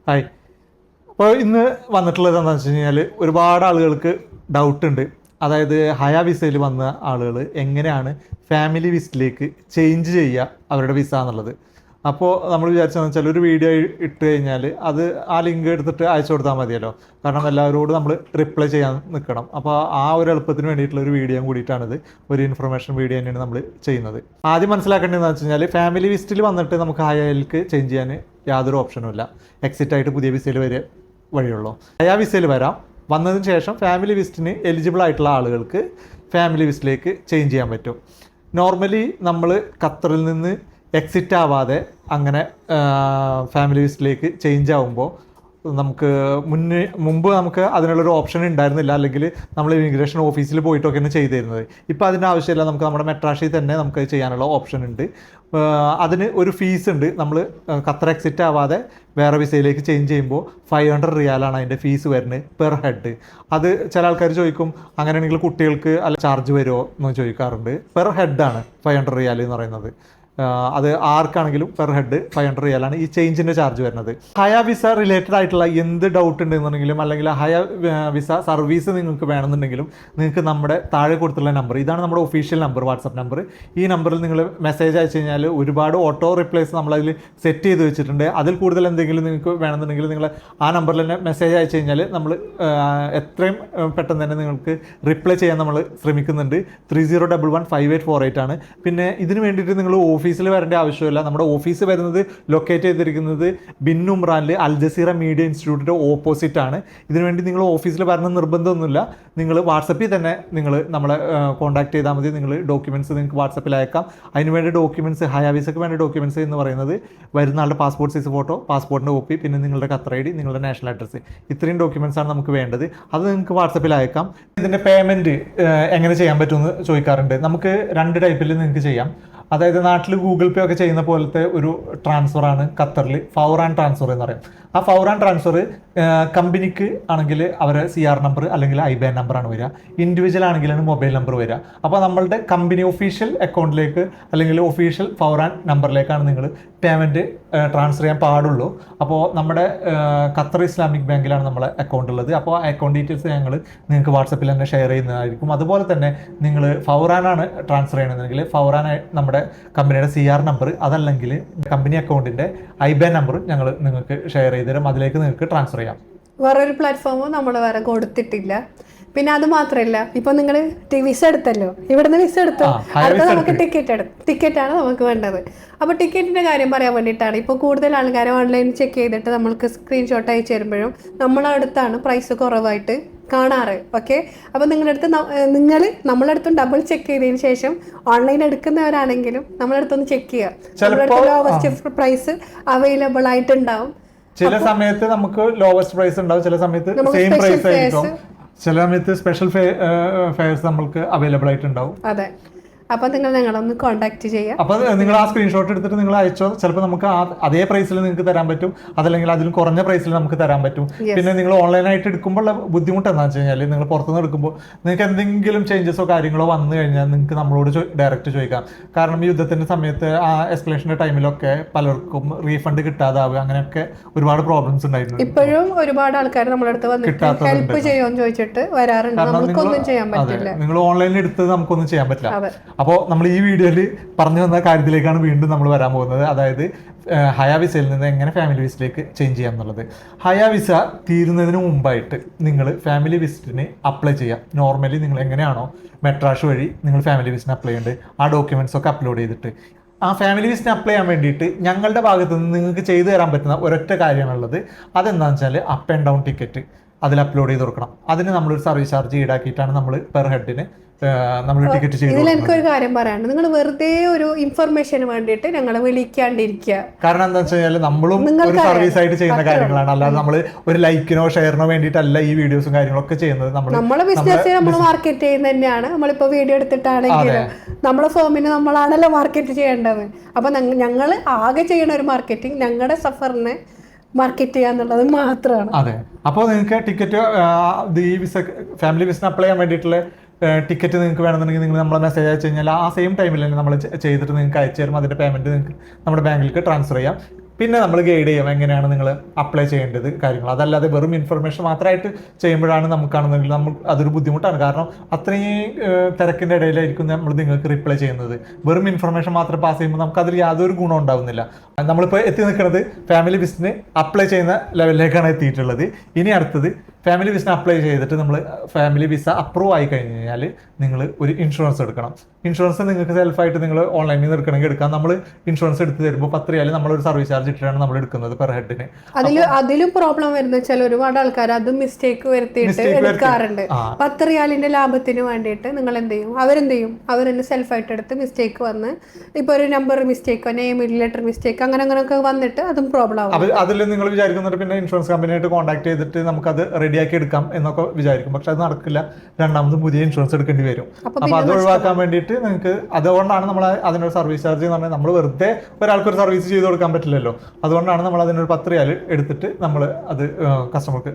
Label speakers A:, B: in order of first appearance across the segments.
A: Hi. അപ്പോൾ ഇന്ന് വന്നിട്ടുള്ളത് എന്താണെന്ന് വെച്ച് കഴിഞ്ഞാൽ ഒരുപാട് ആളുകൾക്ക് ഡൗട്ട് ഉണ്ട്. അതായത് ഹയ വിസയിൽ വന്ന ആളുകൾ എങ്ങനെയാണ് ഫാമിലി വിസയിലേക്ക് ചേഞ്ച് ചെയ്യുക അവരുടെ വിസ എന്നുള്ളത്. അപ്പോൾ നമ്മൾ വിചാരിച്ചതെന്ന് വെച്ചാൽ ഒരു വീഡിയോ ഇട്ട് കഴിഞ്ഞാൽ അത് ആ ലിങ്ക് എടുത്തിട്ട് അയച്ചു കൊടുത്താൽ മതിയല്ലോ. കാരണം എല്ലാവരോടും നമ്മൾ റിപ്ലൈ ചെയ്യാൻ നിൽക്കണം. അപ്പോൾ ആ ഒരു എളുപ്പത്തിന് വേണ്ടിയിട്ടുള്ള ഒരു വീഡിയോ കൂടിയിട്ടാണിത്. ഒരു ഇൻഫർമേഷൻ വീഡിയോ തന്നെയാണ് നമ്മൾ ചെയ്യുന്നത്. ആദ്യം മനസ്സിലാക്കേണ്ടതെന്ന് വെച്ച് കഴിഞ്ഞാൽ ഫാമിലി വിസിറ്റിൽ വന്നിട്ട് നമുക്ക് ഹയയിലേക്ക് ചേഞ്ച് ചെയ്യാൻ യാതൊരു ഓപ്ഷനും ഇല്ല. എക്സിറ്റ് ആയിട്ട് പുതിയ വിസയിൽ വഴിയുള്ളൂ. ഹയ വിസയിൽ വരാം. വന്നതിന് ശേഷം ഫാമിലി വിസിറ്റിന് എലിജിബിൾ ആയിട്ടുള്ള ആളുകൾക്ക് ഫാമിലി വിസിറ്റിലേക്ക് ചേഞ്ച് ചെയ്യാൻ പറ്റും. നോർമലി നമ്മൾ ഖത്തറിൽ നിന്ന് എക്സിറ്റ് ആവാതെ അങ്ങനെ ഫാമിലി വിസിറ്റിലേക്ക് ചേഞ്ച് ആകുമ്പോൾ നമുക്ക് മുമ്പ് നമുക്ക് അതിനുള്ളൊരു ഓപ്ഷൻ ഉണ്ടായിരുന്നില്ല. അല്ലെങ്കിൽ നമ്മൾ ഇമിഗ്രേഷൻ ഓഫീസിൽ പോയിട്ടൊക്കെയാണ് ചെയ്തിരുന്നത്. ഇപ്പോൾ അതിൻ്റെ ആവശ്യമില്ല. നമുക്ക് നമ്മുടെ മെട്രാഷിൽ തന്നെ നമുക്ക് ചെയ്യാനുള്ള ഓപ്ഷൻ ഉണ്ട്. അതിന് ഒരു ഫീസ് ഉണ്ട്. നമ്മൾ ഖത്തർ എക്സിറ്റ് ആവാതെ വേറെ വിസയിലേക്ക് ചേഞ്ച് ചെയ്യുമ്പോൾ 500 റിയാലാണ് അതിൻ്റെ ഫീസ് വരുന്നത് പെർ ഹെഡ്. അത് ചില ആൾക്കാർ ചോദിക്കും, അങ്ങനെയാണെങ്കിൽ കുട്ടികൾക്ക് അല്ല ചാർജ് വരുമോ എന്ന് ചോദിക്കാറുണ്ട്. പെർ ഹെഡാണ് 500 റിയാൽ എന്ന് പറയുന്നത്. അത് ആർക്കാണെങ്കിലും പെർ ഹെഡ് 500 റിയാലാണ് ഈ ചേഞ്ചിൻ്റെ ചാർജ് വരുന്നത്. ഹയ വിസ റിലേറ്റഡ് ആയിട്ടുള്ള എന്ത് ഡൗട്ട് ഉണ്ടെന്നുണ്ടെങ്കിലും അല്ലെങ്കിൽ ഹയ വിസ സർവീസ് നിങ്ങൾക്ക് വേണമെന്നുണ്ടെങ്കിലും നിങ്ങൾക്ക് നമ്മുടെ താഴെ കൊടുത്തുള്ള നമ്പർ, ഇതാണ് നമ്മുടെ ഒഫീഷ്യൽ നമ്പർ, വാട്സപ്പ് നമ്പർ. ഈ നമ്പറിൽ നിങ്ങൾ മെസ്സേജ് അയച്ചു കഴിഞ്ഞാൽ ഒരുപാട് ഓട്ടോ റിപ്ലൈസ് നമ്മളതിൽ സെറ്റ് ചെയ്ത് വെച്ചിട്ടുണ്ട്. അതിൽ കൂടുതൽ എന്തെങ്കിലും നിങ്ങൾക്ക് വേണമെന്നുണ്ടെങ്കിൽ നിങ്ങൾ ആ നമ്പറിൽ തന്നെ മെസ്സേജ് അയച്ചു കഴിഞ്ഞാൽ നമ്മൾ എത്രയും പെട്ടെന്ന് തന്നെ നിങ്ങൾക്ക് റിപ്ലൈ ചെയ്യാൻ നമ്മൾ ശ്രമിക്കുന്നുണ്ട്. 30115848 ആണ്. പിന്നെ ഇതിന് വേണ്ടിയിട്ട് നിങ്ങൾ ഓഫീസിൽ വരേണ്ട ആവശ്യമില്ല. നമ്മുടെ ഓഫീസ് വരുന്നത് ലൊക്കേറ്റ് ചെയ്തിരിക്കുന്നത് ബിൻ ഉംറാനിൽ അൽ ജസീറ മീഡിയ ഇൻസ്റ്റിറ്റ്യൂട്ടിൻ്റെ ഓപ്പോസിറ്റ് ആണ്. ഇതിനുവേണ്ടി നിങ്ങൾ ഓഫീസിൽ വരണം നിർബന്ധമൊന്നുമില്ല. നിങ്ങൾ വാട്സപ്പിൽ തന്നെ നിങ്ങൾ നമ്മളെ കോൺടാക്ട് ചെയ്താൽ മതി. നിങ്ങൾ ഡോക്യുമെൻറ്റ്സ് നിങ്ങൾക്ക് വാട്സപ്പിൽ അയക്കാം. അതിനുവേണ്ടി ഡോക്യുമെൻറ്റ്സ്, ഹയ വിസയ്ക്ക് വേണ്ട ഡോക്യുമെൻറ്റ്സ് എന്ന് പറയുന്നത് വരുന്ന ആളുടെ പാസ്പോർട്ട് സൈസ് ഫോട്ടോ, പാസ്പോർട്ടിൻ്റെ കോപ്പി, പിന്നെ നിങ്ങളുടെ ഖത്തർ ID, നിങ്ങളുടെ നാഷണൽ അഡ്രസ്സ്, ഇത്രയും ഡോക്യുമെൻറ്റ്സ് ആണ് നമുക്ക് വേണ്ടത്. അത് നിങ്ങൾക്ക് വാട്സപ്പിൽ അയക്കാം. ഇതിൻ്റെ പേയ്മെൻറ്റ് എങ്ങനെ ചെയ്യാൻ പറ്റുമെന്ന് ചോദിക്കാറുണ്ട്. നമുക്ക് 2 ടൈപ്പിൽ നിങ്ങൾക്ക് ചെയ്യാം. അതായത് നാട്ടിൽ ഗൂഗിൾ പേ ഒക്കെ ചെയ്യുന്ന പോലത്തെ ഒരു ട്രാൻസ്ഫറാണ് ഖത്തറിൽ ഫൗറാൻ ട്രാൻസ്ഫർ എന്ന് പറയും. ആ ഫൗറാൻ ട്രാൻസ്ഫർ കമ്പനിക്ക് ആണെങ്കിൽ അവരെ CR നമ്പർ അല്ലെങ്കിൽ IBAN നമ്പറാണ് വരിക. ഇൻഡിവിജ്വൽ ആണെങ്കിലാണ് മൊബൈൽ നമ്പർ വരിക. അപ്പോൾ നമ്മളുടെ കമ്പനി ഒഫീഷ്യൽ അക്കൗണ്ടിലേക്ക് അല്ലെങ്കിൽ ഒഫീഷ്യൽ ഫൗറാൻ നമ്പറിലേക്കാണ് നിങ്ങൾ പേയ്മെൻറ്റ് ട്രാൻസ്ഫർ ചെയ്യാൻ പാടുള്ളൂ. അപ്പോൾ നമ്മുടെ ഖത്തർ ഇസ്ലാമിക് ബാങ്കിലാണ് നമ്മളെ അക്കൗണ്ട് ഉള്ളത്. അപ്പോൾ ആ അക്കൗണ്ട് ഡീറ്റെയിൽസ് ഞങ്ങൾ നിങ്ങൾക്ക് വാട്സപ്പിൽ തന്നെ ഷെയർ ചെയ്യുന്നതായിരിക്കും. അതുപോലെ തന്നെ നിങ്ങൾ ഫൗറാനാണ് ട്രാൻസ്ഫർ ചെയ്യണമെന്നുണ്ടെങ്കിൽ ഫൗറാൻ നമ്മുടെ കമ്പനിയുടെ CR നമ്പർ, അതല്ലെങ്കിൽ കമ്പനി അക്കൗണ്ടിൻ്റെ IBAN നമ്പർ ഞങ്ങൾ നിങ്ങൾക്ക് ഷെയർ ചെയ്ത് തരും. അതിലേക്ക് നിങ്ങൾക്ക് ട്രാൻസ്ഫർ ചെയ്യാം.
B: വേറൊരു പ്ലാറ്റ്ഫോമും നമ്മൾ വേറെ കൊടുത്തിട്ടില്ല. പിന്നെ അത് മാത്രമല്ല, ഇപ്പൊ നിങ്ങൾ വിസ എടുത്തല്ലോ, ഇവിടുന്ന് വിസ എടുത്തോ, അടുത്ത നമുക്ക് ടിക്കറ്റാണ് നമുക്ക് വേണ്ടത്. അപ്പോൾ ടിക്കറ്റിന്റെ കാര്യം പറയാൻ വേണ്ടിയിട്ടാണ് ഇപ്പോൾ കൂടുതൽ ആൾക്കാർ ഓൺലൈൻ ചെക്ക് ചെയ്തിട്ട് നമ്മൾക്ക് സ്ക്രീൻഷോട്ട് അയച്ചു തരുമ്പോഴും നമ്മളെ അടുത്താണ് പ്രൈസ് കുറവായിട്ട് കാണാറ്. ഓക്കെ, അപ്പോൾ നമ്മളെ അടുത്തും ഡബിൾ ചെക്ക് ചെയ്തതിന് ശേഷം ഓൺലൈൻ എടുക്കുന്നവരാണെങ്കിലും നമ്മളെ അടുത്തൊന്ന് ചെക്ക് ചെയ്യുക. ലോവസ്റ്റ് പ്രൈസ് അവൈലബിൾ ആയിട്ടുണ്ടാവും.
A: ചില സമയത്ത് നമുക്ക് ലോവസ്റ്റ് പ്രൈസ് ഉണ്ടാവും, ചില സമയത്ത് സെയിം പ്രൈസ് ആയിരിക്കും, ചില സമയത്ത് സ്പെഷ്യൽ ഫെയർസ് നമുക്ക് അവൈലബിൾ ആയിട്ടുണ്ടാവും.
B: അതെ, അപ്പൊ നിങ്ങൾ ഞങ്ങളൊന്ന് കോൺടാക്ട് ചെയ്യാം.
A: അപ്പൊ നിങ്ങൾ ആ സ്ക്രീൻഷോട്ട് എടുത്തിട്ട് നിങ്ങൾ അയച്ചോ. ചിലപ്പോൾ നമുക്ക് അതേ പ്രൈസിൽ നിങ്ങൾക്ക് തരാൻ പറ്റും, അതല്ലെങ്കിൽ അതിലും കുറഞ്ഞ പ്രൈസിൽ നമുക്ക് തരാൻ പറ്റും. പിന്നെ നിങ്ങൾ ഓൺലൈനായിട്ട് എടുക്കുമ്പോൾ ബുദ്ധിമുട്ട് എന്താണെന്ന് വെച്ച് കഴിഞ്ഞാൽ നിങ്ങൾ പുറത്തുനിന്ന് എടുക്കുമ്പോൾ നിങ്ങൾക്ക് എന്തെങ്കിലും ചേഞ്ചസോ കാര്യങ്ങളോ വന്നു കഴിഞ്ഞാൽ നിങ്ങൾക്ക് നമ്മളോട് ഡയറക്റ്റ് ചോദിക്കാം. കാരണം ഈ യുദ്ധത്തിന്റെ സമയത്ത് ആ എസ്കലേഷന്റെ ടൈമിലൊക്കെ പലർക്കും റീഫണ്ട് കിട്ടാതാവുക, അങ്ങനെയൊക്കെ ഒരുപാട് പ്രോബ്ലംസ് ഉണ്ടായിരുന്നു.
B: ഇപ്പോഴും ഒരുപാട് ആൾക്കാർ നമ്മുടെ അടുത്ത് വന്നിട്ട് ഹെൽപ്പ് ചെയ്യുമെന്ന് ചോദിച്ചിട്ട് വരാറുണ്ട്. നമുക്കൊന്നും ചെയ്യാൻ പറ്റില്ല.
A: നിങ്ങൾ ഓൺലൈനിൽ എടുത്തത് നമുക്കൊന്നും ചെയ്യാൻ പറ്റില്ല. അപ്പോൾ നമ്മൾ ഈ വീഡിയോയിൽ പറഞ്ഞു വന്ന കാര്യത്തിലേക്കാണ് വീണ്ടും നമ്മൾ വരാൻ പോകുന്നത്. അതായത് ഹയ വിസയിൽ നിന്ന് എങ്ങനെ ഫാമിലി വിസിറ്റിലേക്ക് ചേഞ്ച് ചെയ്യാം എന്നുള്ളത്. ഹയ വിസ തീരുന്നതിന് മുമ്പായിട്ട് നിങ്ങൾ ഫാമിലി വിസിറ്റിന് അപ്ലൈ ചെയ്യാം. നോർമലി നിങ്ങൾ എങ്ങനെയാണോ മെട്രാഷ് വഴി നിങ്ങൾ ഫാമിലി വിസിറ്റിന് അപ്ലൈ ചെയ്യേണ്ടത്, ആ ഡോക്യുമെൻറ്റ്സ് ഒക്കെ അപ്ലോഡ് ചെയ്തിട്ട് ആ ഫാമിലി വിസിറ്റിന് അപ്ലൈ ചെയ്യാൻ വേണ്ടിയിട്ട് ഞങ്ങളുടെ ഭാഗത്തു നിന്ന് നിങ്ങൾക്ക് ചെയ്തു തരാൻ പറ്റുന്ന ഒരൊറ്റ കാര്യമാണുള്ളത്. അതെന്താണെന്ന് വെച്ചാൽ അപ്പ് ആൻഡ് ഡൗൺ ടിക്കറ്റ് അതിൽ അപ്ലോഡ് ചെയ്ത് കൊടുക്കണം. അതിന് നമ്മളൊരു സർവീസ് ചാർജ് ഈടാക്കിയിട്ടാണ് നമ്മൾ പെർ ഹെഡിന് നമ്മൾ ടിക്കറ്റ് ചെയ്തു.
B: ഇതിൽ എനിക്കൊരു കാര്യം പറയാനുണ്ട്. നിങ്ങൾ വെറുതെ ഒരു ഇൻഫർമേഷന് വേണ്ടിയിട്ട് ഞങ്ങളെ വിളിക്കാണ്ടിരിക്കുക.
A: കാരണം എന്താ വെച്ച് കഴിഞ്ഞാൽ നമ്മളും ഒരു സർവീസ് ആയിട്ട് ചെയ്യുന്ന കാര്യങ്ങളാണ്. അല്ലാതെ നമ്മൾ ഒരു ലൈക്കിനോ ഷെയറിനോ വേണ്ടിയിട്ടല്ല ഈ വീഡിയോസും കാര്യങ്ങളൊക്കെ ചെയ്യുന്നത്. നമ്മളെ
B: ബിസിനസ് നമ്മൾ മാർക്കറ്റ് ചെയ്യുന്നത് തന്നെയാണ്. നമ്മളിപ്പോ വീഡിയോ എടുത്തിട്ടാണെങ്കിലും നമ്മളെ ഫേമിന് നമ്മളാണല്ലോ മാർക്കറ്റ് ചെയ്യേണ്ടത്. അപ്പൊ ഞങ്ങൾ ആകെ ചെയ്യുന്ന ഒരു മാർക്കറ്റിംഗ് ഞങ്ങളുടെ സഫറിനെ മാർക്കറ്റ് ചെയ്യാന്നുള്ളത് മാത്രമാണ്.
A: അതെ, അപ്പോൾ നിങ്ങൾക്ക് ടിക്കറ്റ് ഈ വിസ ഫാമിലി വിസിന് അപ്ലൈ ചെയ്യാൻ വേണ്ടിയിട്ടുള്ള ടിക്കറ്റ് നിങ്ങൾക്ക് വേണമെന്നുണ്ടെങ്കിൽ നിങ്ങൾ നമ്മളെ മെസ്സേജ് അയച്ചു കഴിഞ്ഞാൽ ആ സെയിം ടൈമിൽ തന്നെ നമ്മൾ ചെയ്തിട്ട് നിങ്ങൾക്ക് അയച്ചു തരും. അതിൻ്റെ പേയ്മെൻറ്റ് നിങ്ങൾക്ക് നമ്മുടെ ബാങ്കിലേക്ക് ട്രാൻസ്ഫർ ചെയ്യാം. പിന്നെ നമ്മൾ ഗൈഡ് ചെയ്യും എങ്ങനെയാണ് നിങ്ങൾ അപ്ലൈ ചെയ്യേണ്ടത് കാര്യങ്ങൾ. അതല്ലാതെ വെറും ഇൻഫർമേഷൻ മാത്രമായിട്ട് ചെയ്യുമ്പോഴാണ് നമുക്കാണെന്നെങ്കിൽ അതൊരു ബുദ്ധിമുട്ടാണ്. കാരണം അത്രയും തിരക്കിൻ്റെ ഇടയിലായിരിക്കും നമ്മൾ നിങ്ങൾക്ക് റിപ്ലൈ ചെയ്യുന്നത്. വെറും ഇൻഫർമേഷൻ മാത്രം പാസ് ചെയ്യുമ്പോൾ നമുക്ക് അതിൽ യാതൊരു ഗുണം ഉണ്ടാവുന്നില്ല. നമ്മളിപ്പോൾ എത്തി നിൽക്കുന്നത് ഫാമിലി വിസിന് അപ്ലൈ ചെയ്യുന്ന ലെവലിലേക്കാണ് എത്തിയിട്ടുള്ളത്. ഇനി അടുത്തത് ഫാമിലി വിസിന് അപ്ലൈ ചെയ്തിട്ട് നമ്മൾ ഫാമിലി വിസ അപ്രൂവ് ആയി കഴിഞ്ഞ് കഴിഞ്ഞാൽ നിങ്ങൾ ഒരു ഇൻഷുറൻസ് എടുക്കണം. ഇൻഷുറൻസ് നിങ്ങൾക്ക് സെൽഫായിട്ട് നിങ്ങൾ ഓൺലൈനിൽ നിന്ന് എടുക്കണമെങ്കിൽ എടുക്കാം. നമ്മൾ ഇൻഷുറൻസ് എടുത്ത് തരുമ്പോൾ 10 റിയാൽ നമ്മളൊരു സർവീസ് ചാർജ് ഇട്ടിട്ടാണ് നമ്മൾ എടുക്കുന്നത് പെർ ഹെഡിന്.
B: അതിലും പ്രോബ്ലം വരുന്ന വെച്ചാൽ ഒരുപാട് ആൾക്കാർ അത് മിസ്റ്റേക്ക് വരുത്തിയിട്ട് എടുക്കാറുണ്ട്. 10 റിയാലിന്റെ ലാഭത്തിന് വേണ്ടിയിട്ട് നിങ്ങൾ എന്ത് ചെയ്യും, അവരെന്നെ സെൽഫായിട്ട് എടുത്ത് മിസ്റ്റേക്ക് വന്ന് ഇപ്പോൾ ഒരു നമ്പർ മിസ്റ്റേക്കോ നെയിം ലെറ്റർ മിസ്റ്റേക്ക് അങ്ങനെയൊക്കെ വന്നിട്ട് അതും പ്രോബ്ലം ആവും.
A: അതിൽ നിങ്ങൾ വിചാരിക്കുന്നുണ്ട് പിന്നെ ഇൻഷുറൻസ് കമ്പനിയായിട്ട് കോൺടാക്ട് ചെയ്തിട്ട് നമുക്കത് റെഡിയാക്കി എടുക്കാം എന്നൊക്കെ വിചാരിക്കും. പക്ഷെ അത് നടക്കില്ല. രണ്ടാമതും പുതിയ ഇൻഷുറൻസ് എടുക്കേണ്ടി വരും. അപ്പൊ അത് ഒഴിവാക്കാൻ വേണ്ടിയിട്ട് നിങ്ങൾക്ക് അതുകൊണ്ടാണ് നമ്മൾ അതിനൊരു സർവീസ് ചാർജ് എന്ന് പറഞ്ഞാൽ നമ്മൾ വെറുതെ ഒരാൾക്ക് ഒരു സർവീസ് ചെയ്ത് കൊടുക്കാൻ പറ്റില്ലല്ലോ. അതുകൊണ്ടാണ് നമ്മൾ അതിനൊരു 10 റിയാൽ എടുത്തിട്ട് നമ്മൾ അത് കസ്റ്റമർക്ക്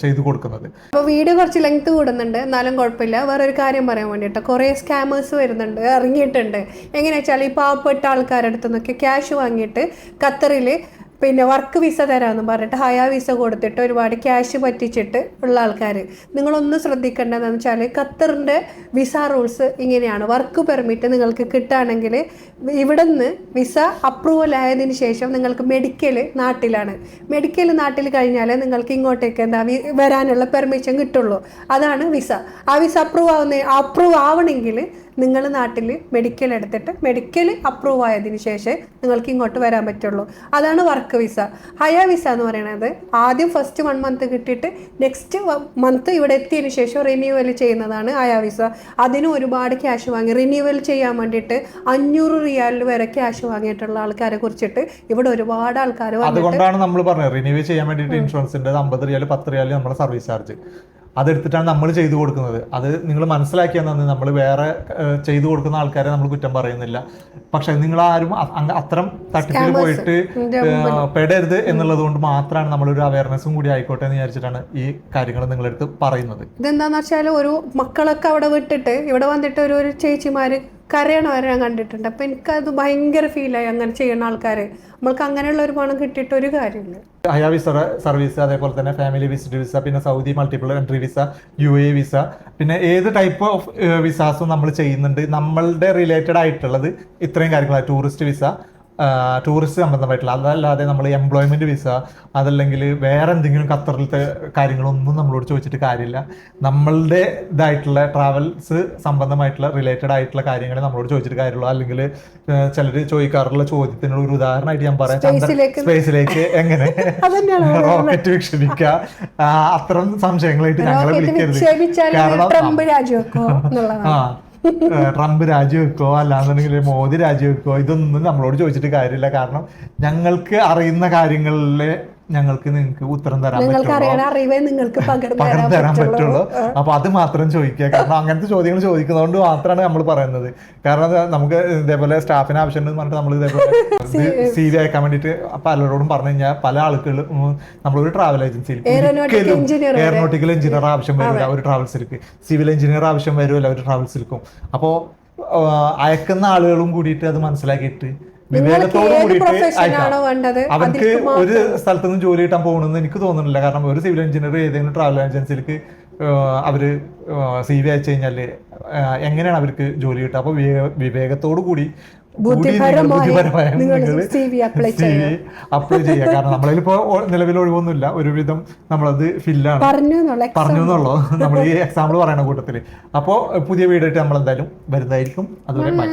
A: ചെയ്ത് കൊടുക്കുന്നത്.
B: അപ്പോൾ വീഡിയോ കുറച്ച് ലെങ്ത് കൂടുന്നുണ്ട്, എന്നാലും കുഴപ്പമില്ല. വേറൊരു കാര്യം പറയാൻ വേണ്ടിയിട്ട് കുറേ സ്കാമേഴ്സ് വരുന്നുണ്ട്, ഇറങ്ങിയിട്ടുണ്ട്. എങ്ങനെയാ വെച്ചാൽ ഈ പാവപ്പെട്ട ആൾക്കാരുടെ അടുത്ത് നിന്നൊക്കെ ക്യാഷ് വാങ്ങിയിട്ട് ഖത്തറിൽ പിന്നെ വർക്ക് വിസ തരാമെന്ന് പറഞ്ഞിട്ട് ഹയ വിസ കൊടുത്തിട്ട് ഒരുപാട് ക്യാഷ് പറ്റിച്ചിട്ട് ഉള്ള ആൾക്കാർ. നിങ്ങളൊന്ന് ശ്രദ്ധിക്കേണ്ടതെന്ന് വെച്ചാൽ ഖത്തറിൻ്റെ വിസ റൂൾസ് ഇങ്ങനെയാണ്. വർക്ക് പെർമിറ്റ് നിങ്ങൾക്ക് കിട്ടുകയാണെങ്കിൽ ഇവിടെ നിന്ന് വിസ അപ്രൂവൽ ആയതിനു ശേഷം നിങ്ങൾക്ക് മെഡിക്കൽ നാട്ടിലാണ്. മെഡിക്കൽ നാട്ടിൽ കഴിഞ്ഞാൽ നിങ്ങൾക്ക് ഇങ്ങോട്ടേക്ക് വരാനുള്ള പെർമിഷൻ കിട്ടുള്ളൂ. അതാണ് വിസ. ആ വിസ അപ്രൂവ് ആവണമെങ്കിൽ നിങ്ങൾ നാട്ടിൽ മെഡിക്കൽ എടുത്തിട്ട് മെഡിക്കൽ അപ്രൂവ് ആയതിനു ശേഷം നിങ്ങൾക്ക് ഇങ്ങോട്ട് വരാൻ പറ്റുള്ളൂ. അതാണ് വർക്ക് വിസ. ഹയ വിസ എന്ന് പറയുന്നത് ആദ്യം ഫസ്റ്റ് 1 മന്ത് കിട്ടിയിട്ട് നെക്സ്റ്റ് മന്ത് ഇവിടെ എത്തിയതിനു ശേഷം റിന്യൂവൽ ചെയ്യുന്നതാണ് ഹയ വിസ. അതിന് ഒരുപാട് ക്യാഷ് വാങ്ങി റിന്യൂവൽ ചെയ്യാൻ വേണ്ടിയിട്ട് 500 റിയാലിൽ വരെ ക്യാഷ് വാങ്ങിയിട്ടുള്ള ആൾക്കാരെ കുറിച്ചിട്ട് ഇവിടെ ഒരുപാട് ആൾക്കാർ.
A: അതുകൊണ്ടാണ് നമ്മൾ പറഞ്ഞത് റിന്യൂവൽ ചെയ്യാൻ വേണ്ടിയിട്ട് ഇൻഷുറൻസിന്റെ 50 റിയാൽ 10 റിയാൽ നമ്മുടെ സർവീസ് ചാർജ് അതെടുത്തിട്ടാണ് നമ്മൾ ചെയ്തു കൊടുക്കുന്നത്. അത് നിങ്ങൾ മനസ്സിലാക്കിയാൽ നമ്മൾ വേറെ ചെയ്തു കൊടുക്കുന്ന ആൾക്കാരെ നമ്മൾ കുറ്റം പറയുന്നില്ല. പക്ഷെ നിങ്ങൾ ആരും അത്തരം തട്ടിപ്പിൽ പോയിട്ട് പെടരുത് എന്നുള്ളത് കൊണ്ട് മാത്രമാണ് നമ്മളൊരു അവയർനെസ്സും കൂടി ആയിക്കോട്ടെ എന്ന് വിചാരിച്ചിട്ടാണ് ഈ കാര്യങ്ങൾ നിങ്ങളെടുത്ത് പറയുന്നത്.
B: ഇതെന്താന്ന് വെച്ചാൽ ഒരു മക്കളൊക്കെ അവിടെ വിട്ടിട്ട് ഇവിടെ വന്നിട്ട് ഒരു ചേച്ചിമാര് കരയണവരെ ഞാൻ കണ്ടിട്ടുണ്ട്. അപ്പം എനിക്കത് ഭയങ്കര ഫീലായി അങ്ങനെ ചെയ്യുന്ന ആൾക്കാർ. നമ്മൾക്ക് അങ്ങനെയുള്ള ഒരു പണം കിട്ടിയിട്ട് ഒരു കാര്യമില്ല.
A: ഹയ വിസ സർവീസ്, അതേപോലെ തന്നെ ഫാമിലി വിസിറ്റ് വിസ, പിന്നെ Saudi multiple entry visa, UAE visa, പിന്നെ ഏത് ടൈപ്പ് ഓഫ് വിസാസും നമ്മൾ ചെയ്യുന്നുണ്ട്. നമ്മളുടെ റിലേറ്റഡ് ആയിട്ടുള്ളത് ഇത്രയും കാര്യങ്ങളാണ്. ടൂറിസ്റ്റ് വിസ, ടൂറിസ്റ്റ് സംബന്ധമായിട്ടുള്ള, അതല്ലാതെ നമ്മൾ എംപ്ലോയ്മെന്റ് വിസ, അതല്ലെങ്കിൽ വേറെ എന്തെങ്കിലും ഖത്തറിലത്തെ കാര്യങ്ങളൊന്നും നമ്മളോട് ചോദിച്ചിട്ട് കാര്യമില്ല. നമ്മളുടെ ഇതായിട്ടുള്ള ട്രാവൽസ് സംബന്ധമായിട്ടുള്ള റിലേറ്റഡ് ആയിട്ടുള്ള കാര്യങ്ങൾ നമ്മളോട് ചോദിച്ചിട്ട് കാര്യമുള്ളൂ. അല്ലെങ്കിൽ ചിലർ ചോദിക്കാറുള്ള ചോദ്യത്തിനുള്ള ഒരു ഉദാഹരണമായിട്ട് ഞാൻ പറയാം, സ്പേസിലേക്ക് എങ്ങനെ റോക്കറ്റ് വിക്ഷേപിക്കുക, അത്തരം സംശയങ്ങളായിട്ട് ഞങ്ങളെ വിളിക്കരുത്. കാരണം ട്രംപ് രാജിവെക്കോ അല്ലാന്നുണ്ടെങ്കിൽ മോദി രാജിവെക്കോ ഇതൊന്നും നമ്മളോട് ചോദിച്ചിട്ട് കാര്യമില്ല. കാരണം ഞങ്ങൾക്ക് അറിയുന്ന കാര്യങ്ങളിലെ നിങ്ങൾക്ക് ഉത്തരം തരാൻ പറ്റുള്ളൂ. അപ്പൊ അത് മാത്രം ചോദിക്കുക. കാരണം അങ്ങനത്തെ ചോദ്യങ്ങൾ ചോദിക്കുന്നതുകൊണ്ട് മാത്രമാണ് നമ്മൾ പറയുന്നത്. കാരണം നമുക്ക് ഇതേപോലെ സ്റ്റാഫിന് ആവശ്യമുണ്ടെന്ന് പറഞ്ഞിട്ട് നമ്മൾ ഇതേപോലെ CV അയക്കാൻ വേണ്ടിയിട്ട് പലരോടും പറഞ്ഞു കഴിഞ്ഞാൽ പല ആളുകളും നമ്മളൊരു ട്രാവൽ ഏജൻസിയിൽ എയറോനോട്ടിക്കൽ എഞ്ചിനീയർ ആവശ്യം വരില്ല ഒരു ട്രാവൽസിലേക്ക്, സിവിൽ എഞ്ചിനീയർ ആവശ്യം വരുമല്ല ഒരു ട്രാവൽസിലേക്കും. അപ്പോൾ അയക്കുന്ന ആളുകളും കൂടിയിട്ട് അത് മനസ്സിലാക്കിയിട്ട് വിവേകത്തോട് കൂടിയിട്ട് അവർക്ക് ഒരു സ്ഥലത്തു നിന്ന് ജോലി കിട്ടാൻ പോകണമെന്ന് എനിക്ക് തോന്നുന്നില്ല. കാരണം ഒരു സിവിൽ എഞ്ചിനീയർ ഏതെങ്കിലും ട്രാവൽ ഏജൻസിയിലേക്ക് അവര് CV അയച്ചു കഴിഞ്ഞാല് എങ്ങനെയാണ് അവർക്ക് ജോലി കിട്ടുക? അപ്പൊ വിവേകത്തോടു കൂടി ബുദ്ധിപരമായ അപ്ലൈ ചെയ്യുക. കാരണം നമ്മളിപ്പോ നിലവിൽ ഒഴിവൊന്നുമില്ല, ഒരുവിധം നമ്മളത് ഫില്ലാണ് പറഞ്ഞു എന്നുള്ളൂ നമ്മൾ ഈ എക്സാമ്പിൾ പറയുന്ന കൂട്ടത്തില്. അപ്പോൾ പുതിയ വീഡിയോ ആയിട്ട് നമ്മൾ എന്തായാലും വരുന്നതായിരിക്കും. അതുവരെ ബൈ.